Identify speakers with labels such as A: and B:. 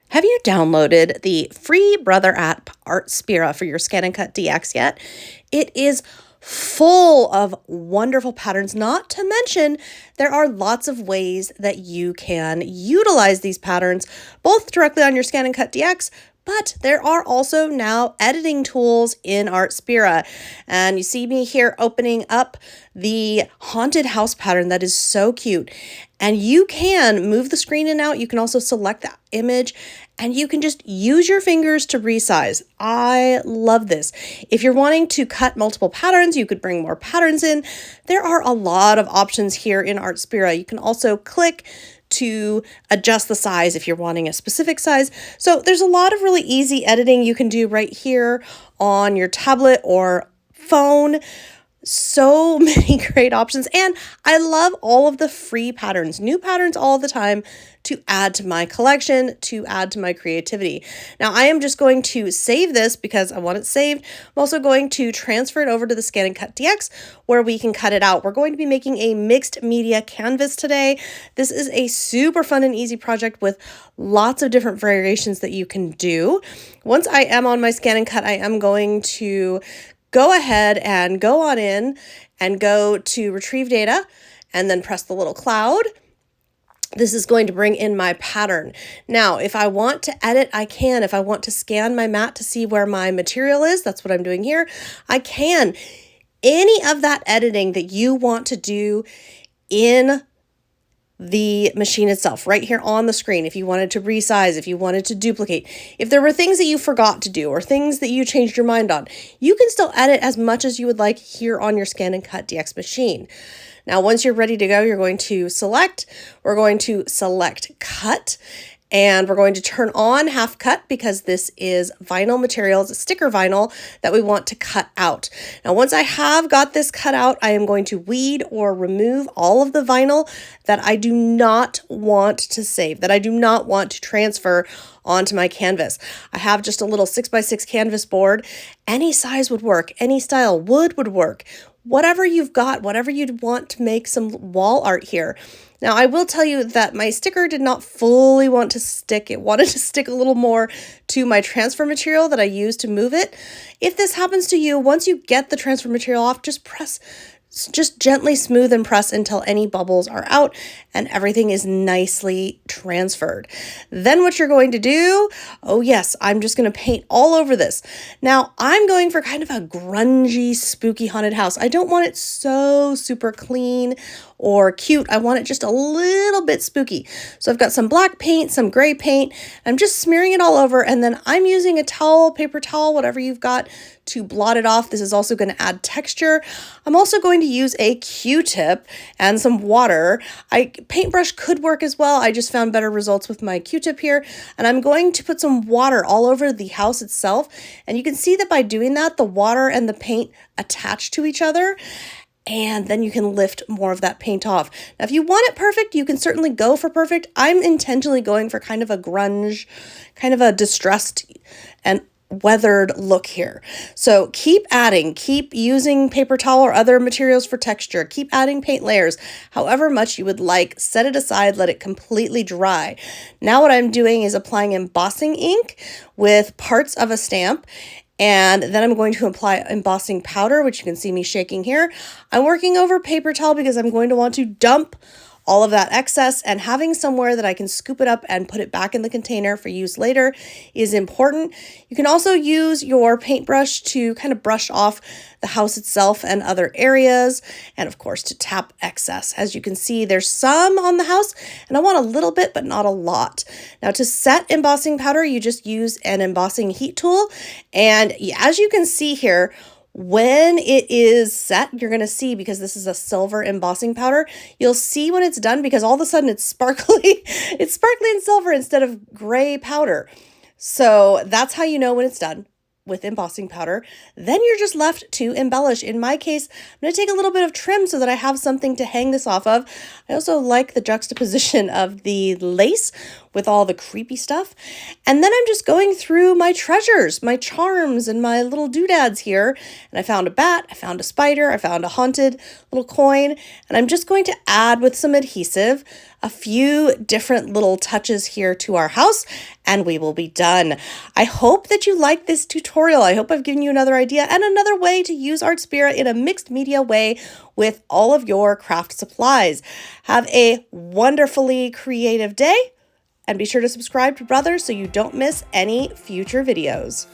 A: Have you downloaded the free brother app Artspira for your ScanNCut DX yet? It is full of wonderful patterns, not to mention there are lots of ways that you can utilize these patterns, both directly on your ScanNCut DX, but there are also now editing tools in Artspira. And you see me here opening up the haunted house pattern that is so cute. And you can move the screen in and out. You can also select the image and you can just use your fingers to resize. I love this. If you're wanting to cut multiple patterns, you could bring more patterns in. There are a lot of options here in Artspira. You can also click to adjust the size if you're wanting a specific size. So there's a lot of really easy editing you can do right here on your tablet or phone. So many great options. And I love all of the free patterns, new patterns all the time to add to my collection, to add to my creativity. Now I am just going to save this because I want it saved. I'm also going to transfer it over to the ScanNCut DX where we can cut it out. We're going to be making a mixed media canvas today. This is a super fun and easy project with lots of different variations that you can do. Once I am on my ScanNCut, I am going to go ahead and go on in and go to retrieve data and then press the little cloud. This is going to bring in my pattern. Now, if I want to edit, I can. If I want to scan my mat to see where my material is, that's what I'm doing here, I can. Any of that editing that you want to do in the machine itself, right here on the screen, if you wanted to resize, if you wanted to duplicate, if there were things that you forgot to do or things that you changed your mind on, you can still edit as much as you would like here on your ScanNCut DX machine. Now, once you're ready to go, you're going to select, we're going to select cut, and we're going to turn on half cut because this is vinyl materials, sticker vinyl that we want to cut out. Now, once I have got this cut out, I am going to weed or remove all of the vinyl that I do not want to save, that I do not want to transfer onto my canvas. I have just a little 6x6 canvas board. Any size would work, any style, wood would work. Whatever you've got, whatever you'd want to make some wall art here. Now, I will tell you that my sticker did not fully want to stick. It wanted to stick a little more to my transfer material that I used to move it. If this happens to you, once you get the transfer material off, just gently smooth and press until any bubbles are out and everything is nicely transferred. Then what you're going to do, oh yes, I'm just going to paint all over this. Now I'm going for kind of a grungy, spooky haunted house. I don't want it so super clean or cute. I want it just a little bit spooky. So I've got some black paint, some gray paint. I'm just smearing it all over, and then I'm using a towel, paper towel, whatever you've got, to blot it off. This is also going to add texture. I'm also going to use a Q-tip and some water. Paintbrush could work as well. I just found better results with my Q-tip here. And I'm going to put some water all over the house itself. And you can see that by doing that, the water and the paint attach to each other. And then you can lift more of that paint off. Now, if you want it perfect, you can certainly go for perfect. I'm intentionally going for kind of a grunge, kind of a distressed and weathered look here. So keep adding, keep using paper towel or other materials for texture, keep adding paint layers, however much you would like, set it aside, let it completely dry. Now what I'm doing is applying embossing ink with parts of a stamp, and then I'm going to apply embossing powder, which you can see me shaking here. I'm working over paper towel because I'm going to want to dump all of that excess, and having somewhere that I can scoop it up and put it back in the container for use later is important. You can also use your paintbrush to kind of brush off the house itself and other areas, and of course to tap excess. As you can see, there's some on the house, and I want a little bit, but not a lot. Now to set embossing powder, you just use an embossing heat tool, and as you can see here, when it is set, you're going to see, because this is a silver embossing powder, you'll see when it's done because all of a sudden it's sparkly. It's sparkly and silver instead of gray powder. So that's how you know when it's done with embossing powder. Then you're just left to embellish. In my case, I'm going to take a little bit of trim so that I have something to hang this off of. I also like the juxtaposition of the lace with all the creepy stuff. And then I'm just going through my treasures, my charms, and my little doodads here. And I found a bat, I found a spider, I found a haunted little coin, and I'm just going to add with some adhesive a few different little touches here to our house, and we will be done. I hope that you like this tutorial. I hope I've given you another idea and another way to use Artspira in a mixed media way with all of your craft supplies. Have a wonderfully creative day, and be sure to subscribe to Brother so you don't miss any future videos.